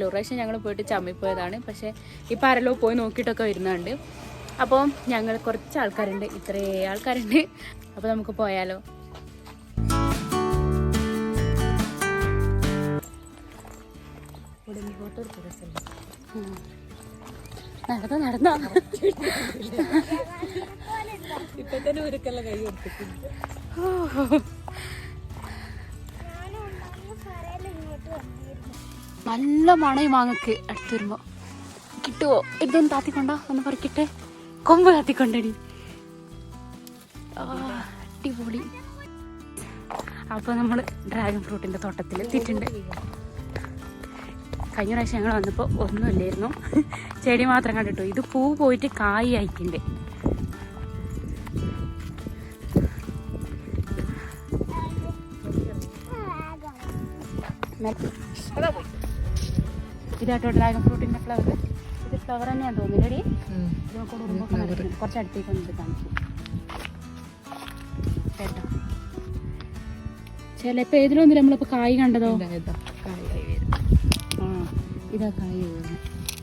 ഒരു പ്രാവശ്യം ഞങ്ങൾ പോയിട്ട് ചമ്മിപ്പോയതാണ്. പക്ഷേ ഇപ്പം ആരെല്ലോ പോയി നോക്കിയിട്ടൊക്കെ വരുന്നുണ്ട്. അപ്പോൾ ഞങ്ങൾ കുറച്ച് ആൾക്കാരുണ്ട്, ഇത്രയേ ആൾക്കാരുണ്ട്. അപ്പോൾ നമുക്ക് പോയാലോ? നടന്നോ ഇപ്പൊ തന്നെ ഒരുക്കെല്ലാം കൈ കൊടുത്തിട്ടുണ്ട്. നല്ല മണം ഈ മാങ്ങക്ക് അടുത്ത് വരുമ്പോ. കിട്ടുവോ? ഇതൊന്ന് താത്തിക്കൊണ്ടോ, ഒന്ന് പറിക്കട്ടെ. കൊമ്പ് താത്തിക്കൊണ്ടടി. അടിപൊളി. അപ്പൊ നമ്മള് ഡ്രാഗൺ ഫ്രൂട്ടിന്റെ തോട്ടത്തിൽ എത്തിയിട്ടുണ്ട്. കഴിഞ്ഞ പ്രാവശ്യം ഞങ്ങൾ വന്നപ്പോൾ ഒന്നുമില്ലായിരുന്നു, ചെടി മാത്രം കണ്ടിട്ടു. ഇത് പൂ പോയിട്ട് കായ് ആയിട്ടുണ്ട്. ഇതാട്ടോ ഡ്രാഗൺ ഫ്രൂട്ടിന്റെ ഫ്ലവർ. ഇത് ഫ്ലവർ തന്നെയാന്ന് തോന്നില്ലടി. കുറച്ച് അടുത്തേക്ക് വന്നിട്ട് കാണിക്കും കേട്ടോ. ചിലപ്പോ ഏതിലൊന്നും നമ്മളിപ്പോ കായ് കണ്ടതോ. കായ് ആ ഇതാ കായ്.